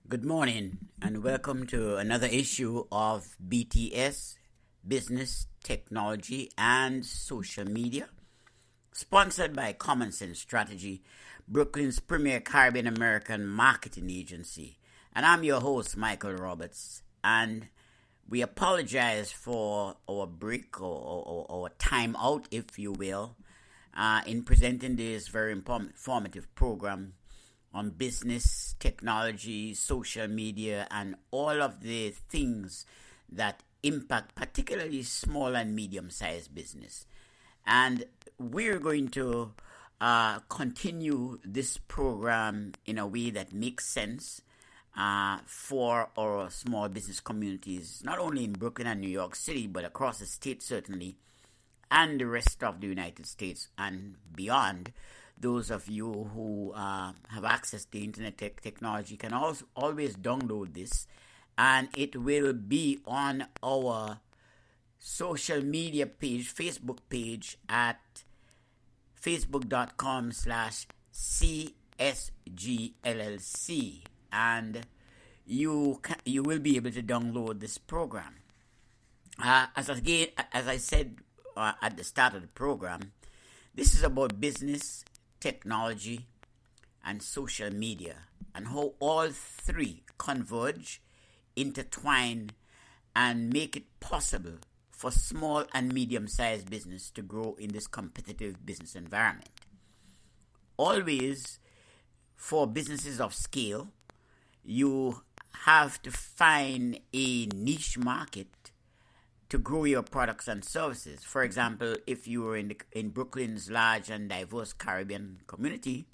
Good morning and welcome to another issue of BTS Business, Technology and Social Media, sponsored by Common Sense Strategy, Brooklyn's premier Caribbean American marketing agency. And I'm your host, Michael Roberts. And we apologize for our break or time out, if you will, in presenting this very informative program on business, technology, social media, and all of the things that impact particularly small and medium-sized business. And we're going to continue this program in a way that makes sense for our small business communities, not only in Brooklyn and New York City, but across the state certainly, and the rest of the United States and beyond. Those of you who have access to internet technology can also always download this, and it will be on our social media page, Facebook page at facebook.com/CSGLLC, and you will be able to download this program. As I said at the start of the program, this is about business, technology, and social media, and how all three converge, intertwine, and make it possible for small and medium-sized business to grow in this competitive business environment. Always, for businesses of scale, you have to find a niche market to grow your products and services. For example, if you were in Brooklyn's large and diverse Caribbean community,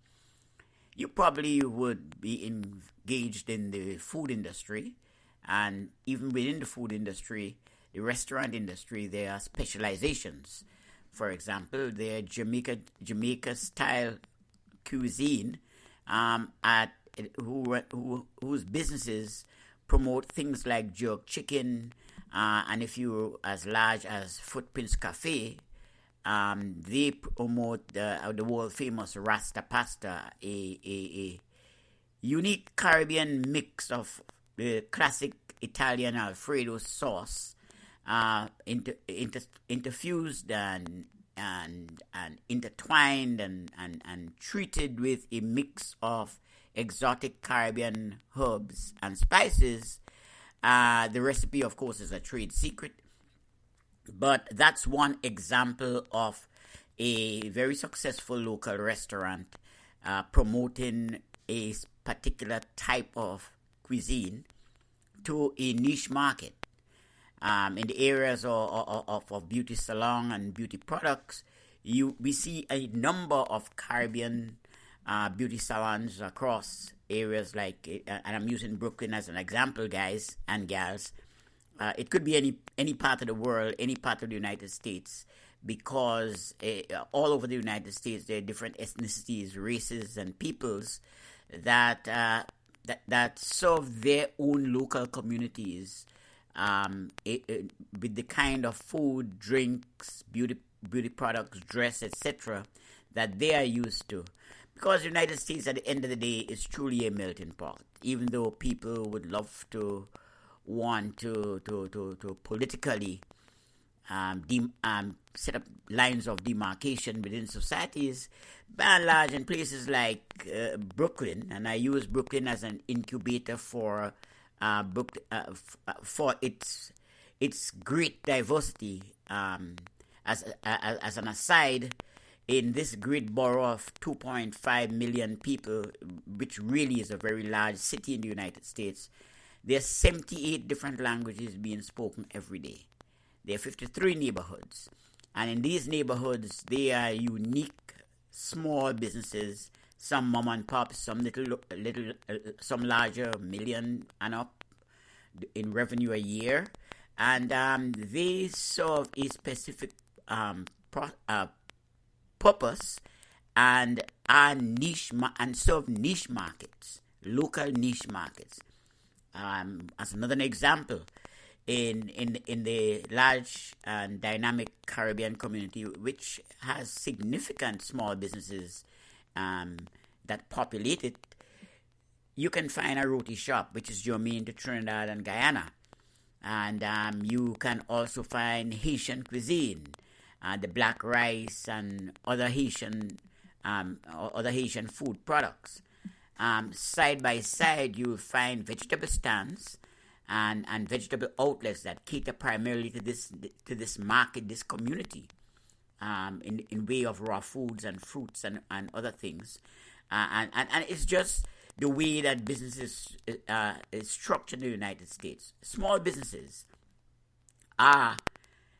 you probably would be engaged in the food industry, and even within the food industry, the restaurant industry, there are specializations. For example, there are Jamaica style cuisine whose businesses promote things like jerk chicken. And if you're as large as Footprints Cafe, they promote the world famous Rasta Pasta, a unique Caribbean mix of the classic Italian Alfredo sauce, interfused and intertwined and treated with a mix of exotic Caribbean herbs and spices. The recipe, of course, is a trade secret, but that's one example of a very successful local restaurant promoting a particular type of cuisine to a niche market. In the areas of beauty salon and beauty products, we see a number of Caribbean beauty salons across areas like, and I'm using Brooklyn as an example, guys and gals. It could be any part of the world, any part of the United States, because all over the United States there are different ethnicities, races, and peoples that serve their own local communities with the kind of food, drinks, beauty products, dress, etc. that they are used to. Because the United States, at the end of the day, is truly a melting pot. Even though people would love to want to politically set up lines of demarcation within societies, by and large, in places like Brooklyn, and I use Brooklyn as an incubator for its great diversity. As an aside, in this great borough of 2.5 million people, which really is a very large city in the United States, there are 78 different languages being spoken every day. There are 53 neighborhoods. And in these neighborhoods, there are unique small businesses, some mom and pop, some some larger, million and up in revenue a year. And they serve a specific purpose and are niche and serve niche markets, local niche markets. As another example, in the large and dynamic Caribbean community, which has significant small businesses that populate it, you can find a roti shop, which is germane to Trinidad and Guyana. And you can also find Haitian cuisine, the black rice and other Haitian food products. Side by side, you'll find vegetable stands and vegetable outlets that cater primarily to this market, this community, in way of raw foods and fruits and other things. And it's just the way that business is structured in the United States. Small businesses are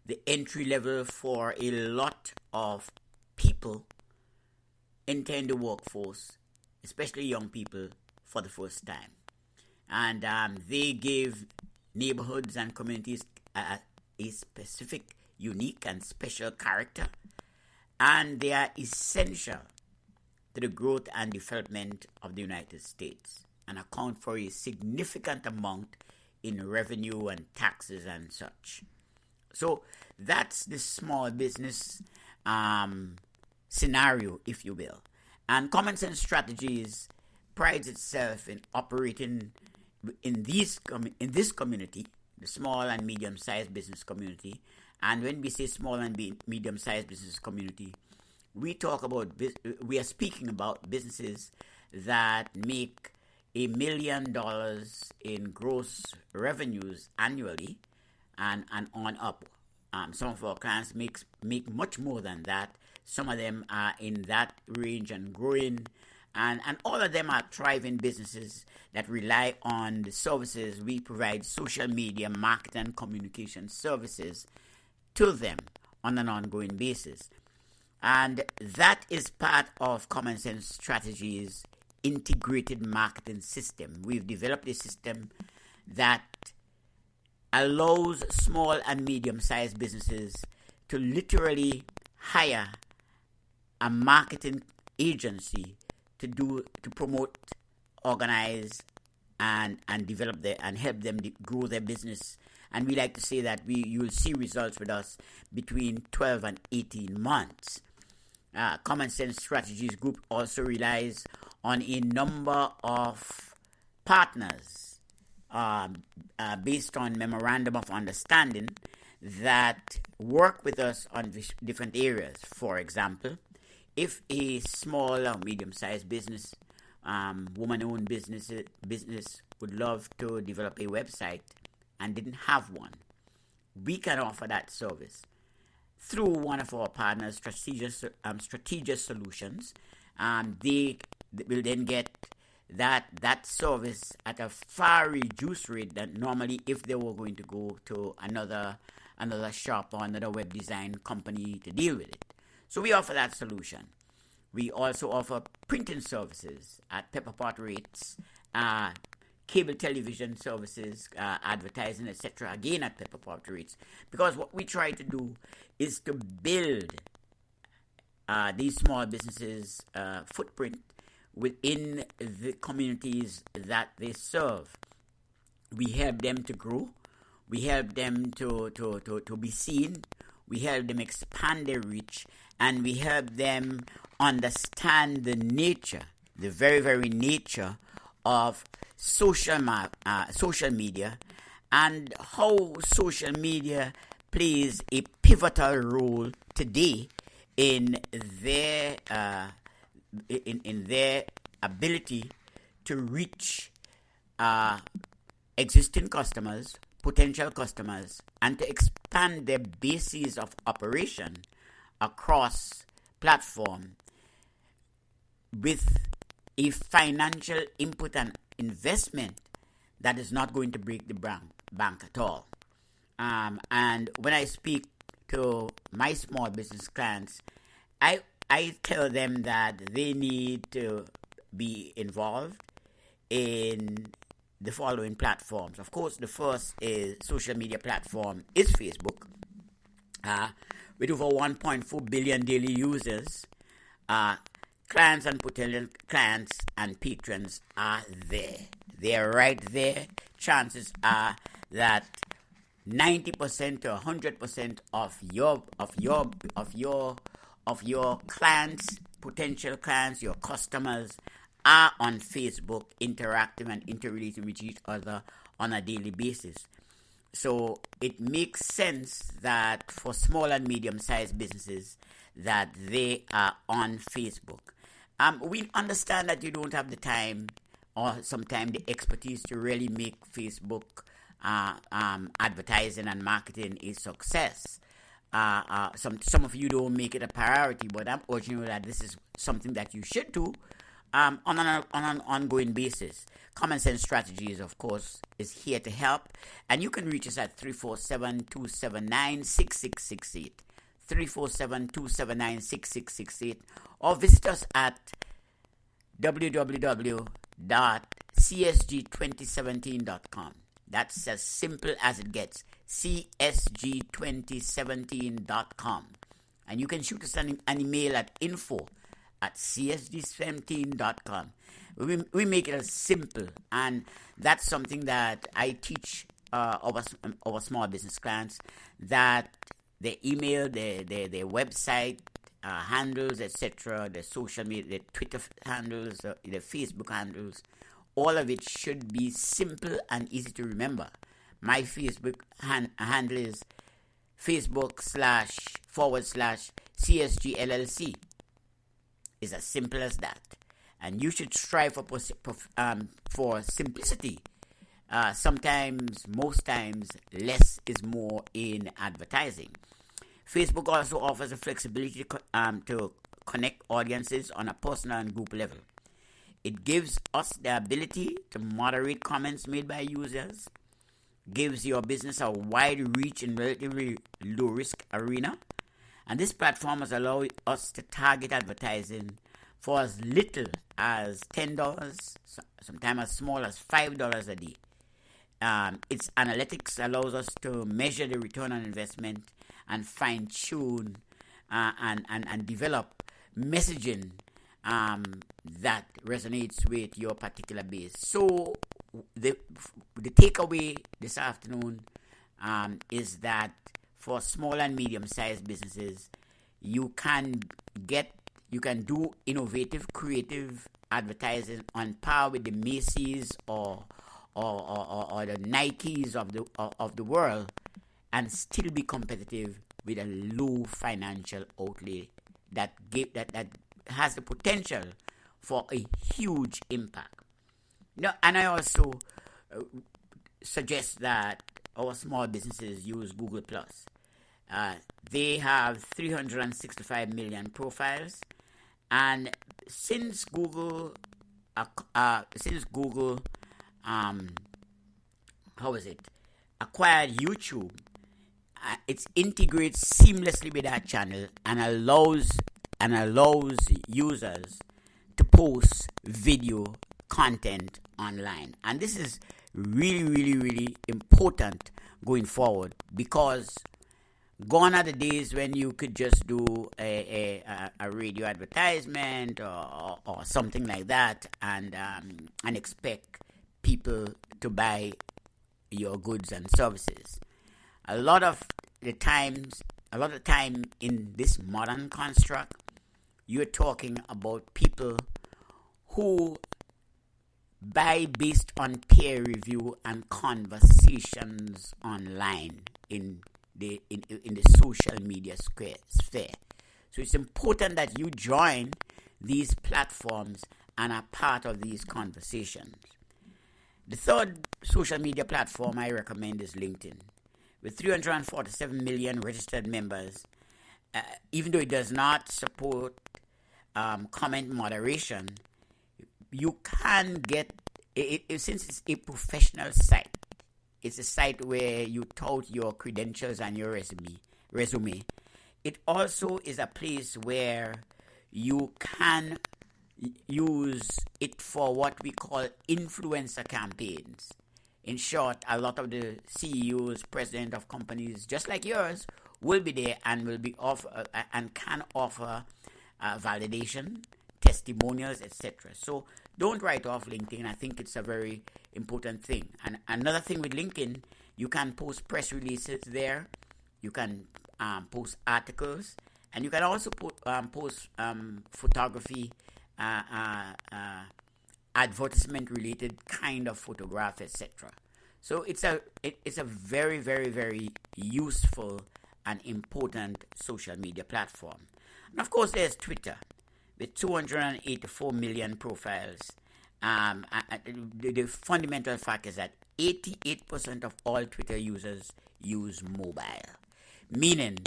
the entry level for a lot of people entering the workforce, especially young people, for the first time. And they give neighborhoods and communities a specific, unique, and special character. And they are essential to the growth and development of the United States and account for a significant amount in revenue and taxes and such. So that's the small business scenario, if you will. And Common Sense Strategies prides itself in operating in this community, the small and medium-sized business community. And when we say small and medium-sized business community, we are speaking about businesses that make $1 million in gross revenues annually and on up. Some of our clients make much more than that. Some of them are in that range and growing. And all of them are thriving businesses that rely on the services we provide, social media, marketing, and communication services to them on an ongoing basis. And that is part of Common Sense Strategies' integrated marketing system. We've developed a system that allows small and medium-sized businesses to literally hire a marketing agency to promote, organize, and develop and help them grow their business. And we like to say that you will see results with us between 12 and 18 months. Common Sense Strategies Group also relies on a number of partners based on memorandum of understanding that work with us on different areas. For example, if a small or medium-sized business, woman-owned business would love to develop a website and didn't have one, we can offer that service through one of our partners, Strategic Solutions. They will then get that service at a far reduced rate than normally if they were going to go to another shop or another web design company to deal with it. So we offer that solution. We also offer printing services at pepper pot rates, cable television services, advertising, etc. Again at pepper pot rates, because what we try to do is to build these small businesses' footprint within the communities that they serve. We help them to grow. We help them to be seen. We help them expand their reach, and we help them understand the nature, the very, very nature of social media, and how social media plays a pivotal role today in their ability to reach existing customers, potential customers, and to expand their bases of operation across platform with a financial input and investment that is not going to break the bank at all. And when I speak to my small business clients, I tell them that they need to be involved in the following platforms. Of course, the first social media platform is Facebook, with over 1.4 billion daily users. Clients and potential clients and patrons are there. They're right there. Chances are that 90% to 100% of your clients, potential clients, your customers are on Facebook, interacting and interrelating with each other on a daily basis. So it makes sense that for small and medium-sized businesses that they are on Facebook. We understand that you don't have the time or sometimes the expertise to really make Facebook advertising and marketing a success. Some of you don't make it a priority, but I'm urging you that this is something that you should do on an ongoing basis. Common Sense Strategies, of course, is here to help, and you can reach us at 347-279-6668, 347-279-6668, or visit us at www.csg2017.com. That's as simple as it gets, csg2017.com. And you can shoot us an email at info@csg17.com. We make it as simple, and that's something that I teach our small business clients, that their email, their website handles, etc., their social media, their Twitter handles, their Facebook handles, all of it should be simple and easy to remember. My Facebook handle is Facebook//CSG LLC. It's as simple as that. And you should strive for simplicity. Sometimes, most times, less is more in advertising. Facebook also offers the flexibility to connect audiences on a personal and group level. It gives us the ability to moderate comments made by users, gives your business a wide reach in relatively low-risk arena, and this platform has allowed us to target advertising for as little as $10, sometimes as small as $5 a day. Its analytics allows us to measure the return on investment and fine-tune and develop messaging that resonates with your particular base. So the takeaway this afternoon is that for small and medium-sized businesses, you can do innovative, creative advertising on par with the Macy's or the Nikes of the world, and still be competitive with a low financial outlay that has the potential for a huge impact. And I also suggest that our small businesses use Google+. They have 365 million profiles, and since Google acquired YouTube, it integrates seamlessly with that channel and allows users to post video content online. And this is really, really, really important going forward, because gone are the days when you could just do a radio advertisement or something like that and expect people to buy your goods and services. A lot of the time in this modern construct, you're talking about people who buy based on peer review and conversations online in the social media sphere. So it's important that you join these platforms and are part of these conversations. The third social media platform I recommend is LinkedIn. With 347 million registered members, even though it does not support comment moderation, you can get it since it's a professional site. It's a site where you tout your credentials and your resume. It also is a place where you can use it for what we call influencer campaigns. In short, a lot of the CEOs, president of companies just like yours will be there and will be and can offer validation, testimonials, etc. So don't write off LinkedIn. I think it's a very important thing. And another thing with LinkedIn, you can post press releases there. You can post articles, and you can also post photography advertisement related kind of photograph, etc. So it's a very, very, very useful and important social media platform. And of course, there's Twitter with 284 million profiles. The fundamental fact is that 88% of all Twitter users use mobile, meaning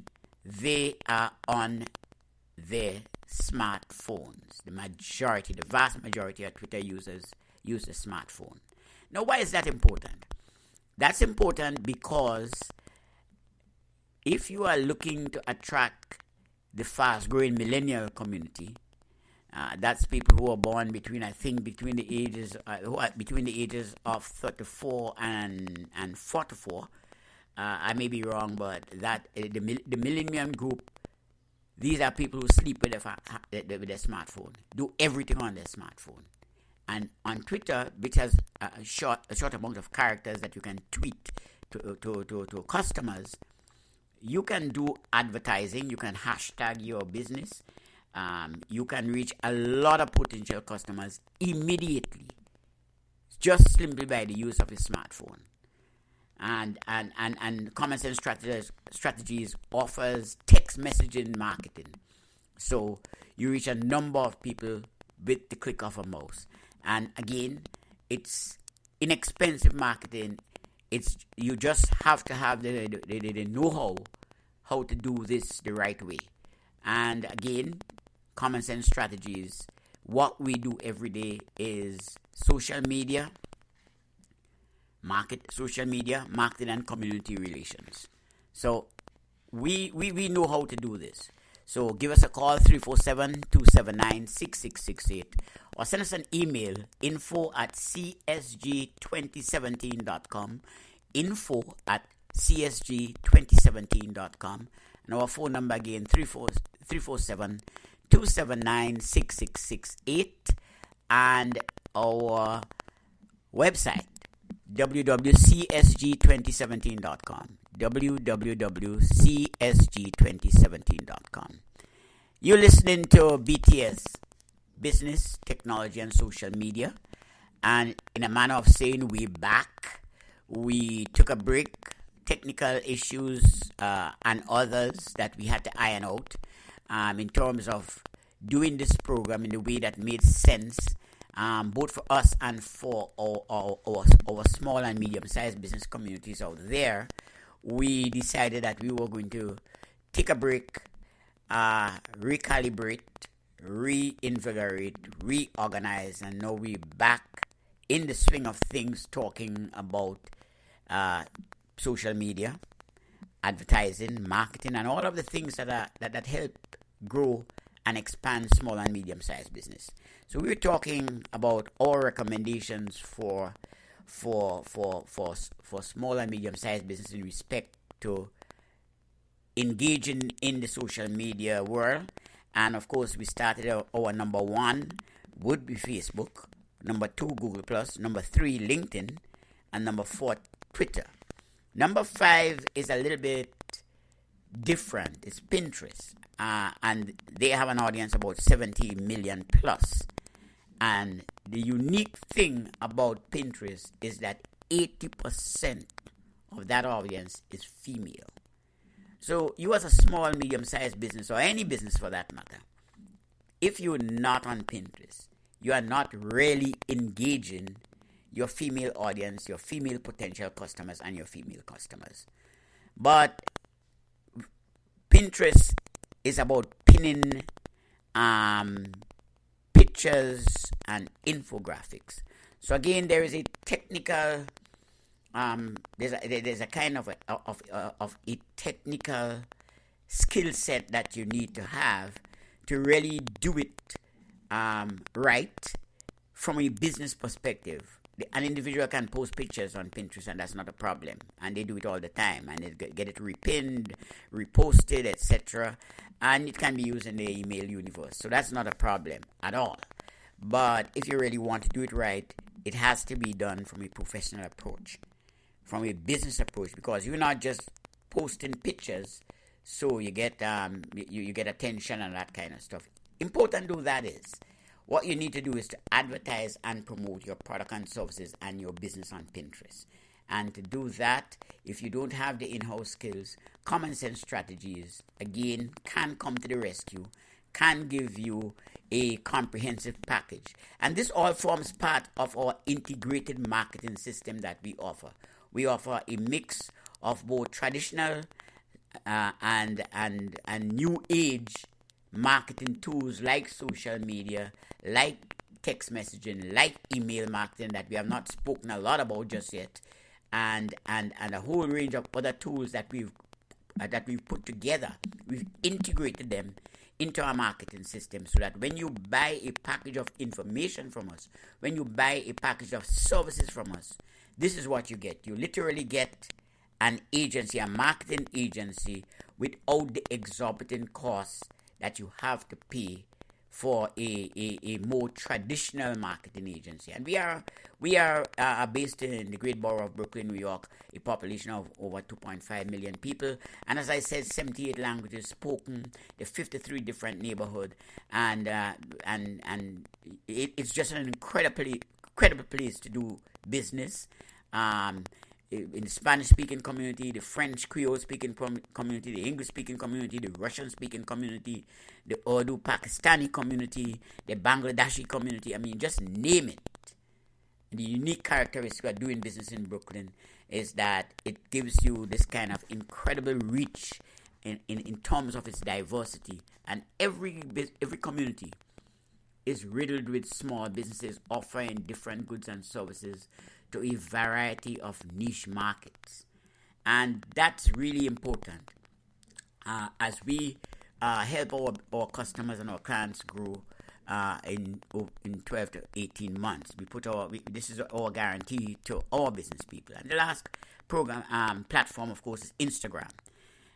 they are on their smartphones. The vast majority of Twitter users use a smartphone. Now, why is that important? That's important because if you are looking to attract the fast-growing millennial community, that's people who are born between the ages of 34 and 44. I may be wrong, but that the millennium group. These are people who sleep with their smartphone, do everything on their smartphone. And on Twitter, which has a short amount of characters that you can tweet to customers, you can do advertising, you can hashtag your business, you can reach a lot of potential customers immediately, just simply by the use of a smartphone. And Common Sense Strategies offers text messaging marketing. So you reach a number of people with the click of a mouse. And again, it's inexpensive marketing. You just have to have the know-how how to do this the right way. And again, Common Sense Strategies, what we do every day is social media, marketing, and community relations. So we know how to do this. So give us a call, 347-279-6668, or send us an email, info@csg2017.com, info@csg2017.com, and our phone number again, 347-279-6668, and our website, www.csg2017.com, www.csg2017.com. You're listening to BTS, Business, Technology, and Social Media. And in a manner of saying, we're back. We took a break, technical issues and others that we had to iron out in terms of doing this program in a way that made sense, both for us and for our small and medium-sized business communities out there. We decided that we were going to take a break, recalibrate, reinvigorate, reorganize, and now we're back in the swing of things, talking about social media, advertising, marketing, and all of the things that help grow and expand small and medium-sized business. So we're talking about our recommendations for small and medium-sized business in respect to engaging in the social media world. And of course, we started our number 1 would be Facebook, number 2 Google+, number 3 LinkedIn, and number 4 Twitter. Number 5 is a little bit different. It's Pinterest. And they have an audience about 70 million plus. And the unique thing about Pinterest is that 80% of that audience is female. So you as a small, medium-sized business, or any business for that matter, if you're not on Pinterest, you are not really engaging your female audience, your female potential customers, and your female customers. But Pinterest is about pinning pictures and infographics. So again, there is a technical, there's a kind of a technical skill set that you need to have to really do it right from a business perspective. An individual can post pictures on Pinterest, and that's not a problem. And they do it all the time, and they get it repinned, reposted, etc. And it can be used in the email universe. So that's not a problem at all. But if you really want to do it right, it has to be done from a professional approach, from a business approach, because you're not just posting pictures so you get you get attention and that kind of stuff. Important though that is, what you need to do is to advertise and promote your product and services and your business on Pinterest. And to do that, if you don't have the in-house skills, common sense strategies, again, can come to the rescue, can give you a comprehensive package. And this all forms part of our integrated marketing system that we offer. We offer a mix of both traditional and new age marketing tools like social media, like text messaging, like email marketing that we have not spoken a lot about just yet, and a whole range of other tools that we've put together. We've integrated them into our marketing system so that when you buy a package of information from us, when you buy a package of services from us, this is what you get. You literally get an agency, a marketing agency, without the exorbitant costs that you have to pay for a more traditional marketing agency. And we are based in the great borough of Brooklyn, New York, a population of over 2.5 million people. And as I said, 78 languages spoken, the 53 different neighborhoods, and it's just an incredible place to do business. In the Spanish-speaking community, the French Creole-speaking community, the English-speaking community, the Russian-speaking community, the Urdu Pakistani community, the Bangladeshi community. I mean, just name it. The unique characteristic of doing business in Brooklyn is that it gives you this kind of incredible reach in terms of its diversity. And every community is riddled with small businesses offering different goods and services to a variety of niche markets. And that's really important as we help our customers and our clients grow in 12 to 18 months. This is our guarantee to our business people. And the last platform, of course, is Instagram.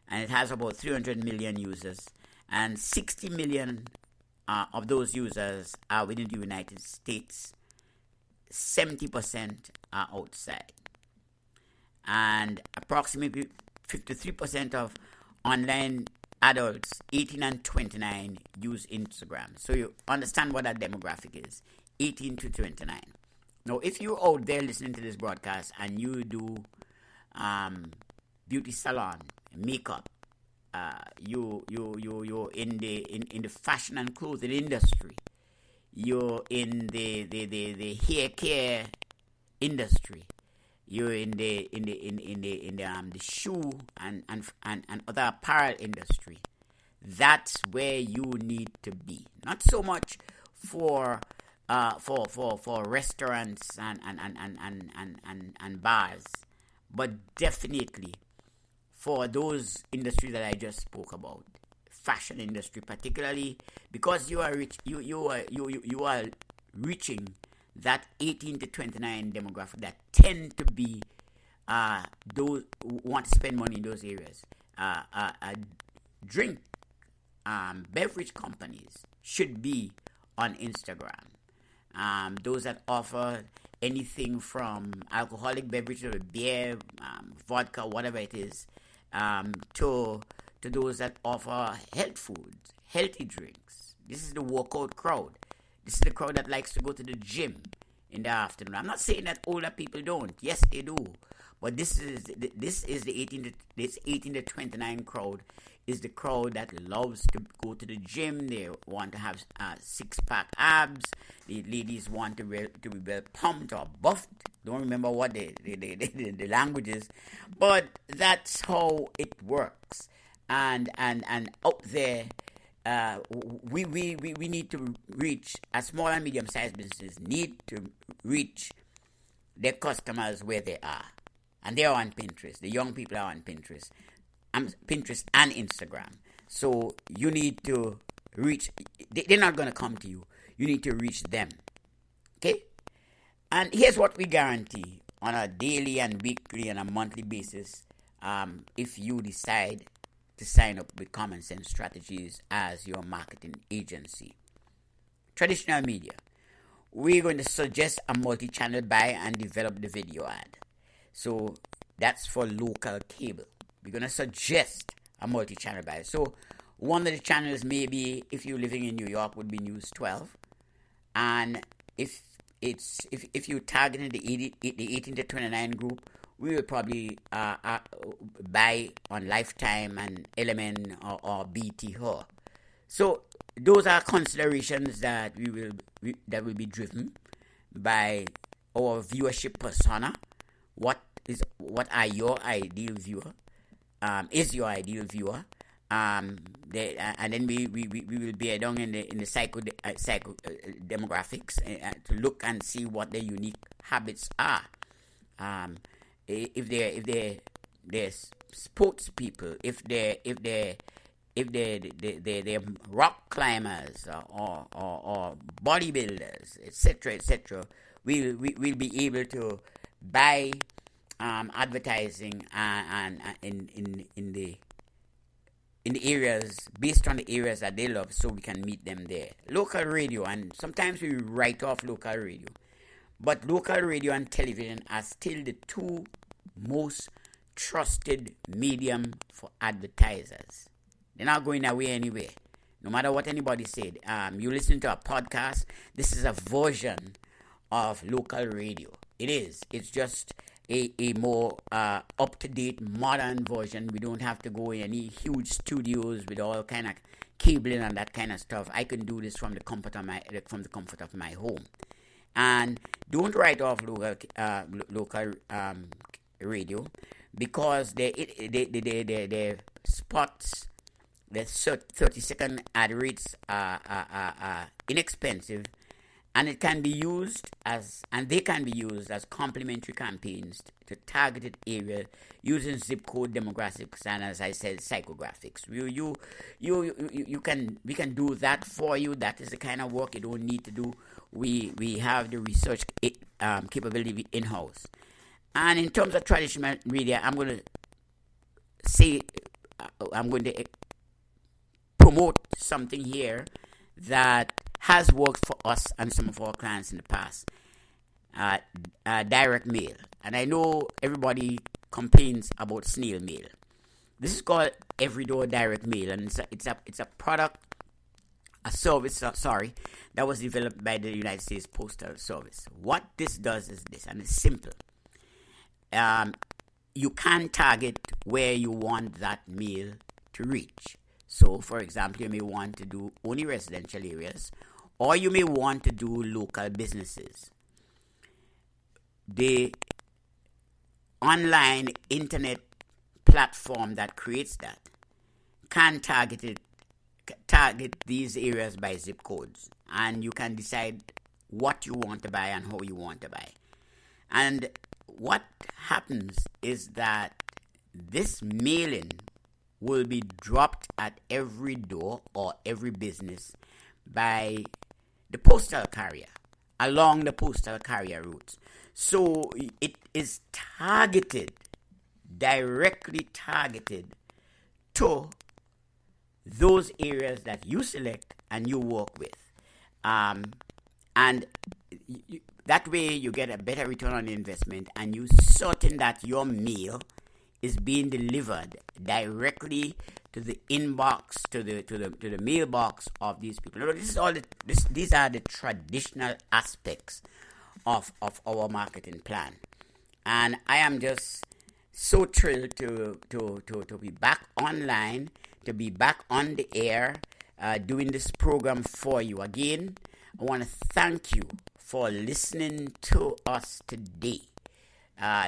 And it has about 300 million users. And 60 million of those users are within the United States. 70% are outside, and approximately 53% of online adults 18 and 29 use Instagram. So you understand what that demographic is, 18 to 29. Now, if you're out there listening to this broadcast and you do beauty salon, makeup, you're in the fashion and clothing industry, you're in the hair care industry, you're in the shoe and other apparel industry, that's where you need to be. Not so much for restaurants and bars, but definitely for those industries that I just spoke about. Fashion industry, particularly because you are reaching that 18 to 29 demographic that tend to be those who want to spend money in those areas. Beverage companies should be on Instagram. Those that offer anything from alcoholic beverages, beer, vodka, whatever it is, to those that offer health foods, healthy drinks. This is the workout crowd. This is the crowd that likes to go to the gym in the afternoon. I'm not saying that older people don't. Yes, they do. But this is the 18 to 29 crowd is the crowd that loves to go to the gym. They want to have six-pack abs. The ladies want to be well pumped or buffed. Don't remember what the language is, but that's how it works. And out there, we need to reach, as small and medium-sized businesses need to reach their customers where they are. And they are on Pinterest. The young people are on Pinterest. Pinterest and Instagram. So you need to reach, they're not going to come to you. You need to reach them. Okay? And here's what we guarantee on a daily and weekly and a monthly basis if you decide to sign up with Common Sense Strategies as your marketing agency. Traditional media. We're going to suggest a multi-channel buy and develop the video ad. So that's for local cable. We're going to suggest a multi-channel buy. So one of the channels maybe, if you're living in New York, would be News 12. And if you target the 18 to 29 group, we will probably buy on Lifetime and Element or BT Her. So those are considerations that will be driven by our viewership persona. What are your ideal viewer? Is your ideal viewer? And then we will be down in the psycho demographics to look and see what their unique habits are. If they're sports people, if they're rock climbers or bodybuilders, etc., we'll be able to buy advertising and in the areas based on the areas that they love, so we can meet them there. Local radio, and sometimes we write off local radio, but local radio and television are still the two most trusted medium for advertisers. They're not going away anywhere, no matter what anybody said. You listen to a podcast, this is a version of local radio. It's just a more up-to-date modern version. We don't have to go in any huge studios with all kind of cabling and that kind of stuff. I can do this from the comfort of my home. And don't write off local radio, because the spots, the 30-second ad rates are inexpensive. And it can be used they can be used as complementary campaigns to targeted areas using zip code demographics and, as I said, psychographics. We can do that for you. That is the kind of work you don't need to do. We have the research capability in house. And in terms of traditional media, I'm going to promote something here that has worked for us and some of our clients in the past. Direct mail. And I know everybody complains about snail mail. This is called Everydoor Direct Mail, and it's a product, a service, that was developed by the United States Postal Service. What this does is this, and it's simple. You can target where you want that mail to reach. So, for example, you may want to do only residential areas, or you may want to do local businesses. The online internet platform that creates that can target these areas by zip codes, and you can decide what you want to buy and how you want to buy. And what happens is that this mailing will be dropped at every door or every business by the postal carrier along the postal carrier routes. So it is directly targeted to those areas that you select and you work with. And that way you get a better return on investment, and you're certain that your mail is being delivered directly to the inbox, to the mailbox of these people. These are the traditional aspects of our marketing plan, and I am just so thrilled to be back online, to be back on the air, doing this program for you again. I want to thank you for listening to us today.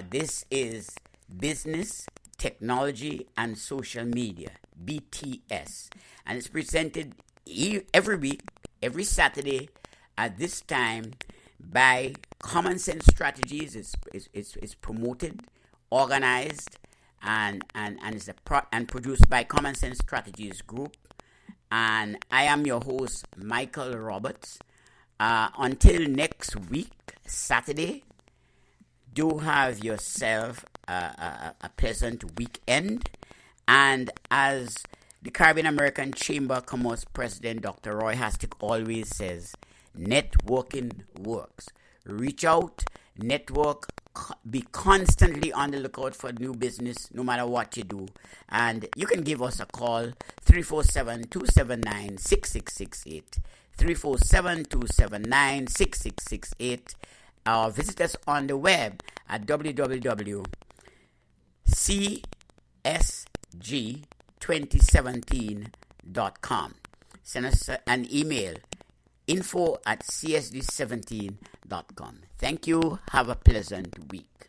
This is Business, Technology, and Social Media, BTS. And it's presented every week, every Saturday at this time by Common Sense Strategies. It's promoted, organized, and produced by Common Sense Strategies Group. And I am your host, Michael Roberts. Until next week, Saturday, do have yourself a pleasant weekend. And as the Caribbean American Chamber of Commerce President Dr. Roy Hastic always says, networking works. Reach out, network, be constantly on the lookout for new business, no matter what you do. And you can give us a call, 347-279-6668. 347-279-6668, or visit us on the web at www.csg2017.com. Send us an email, info@csg17.com. Thank you. Have a pleasant week.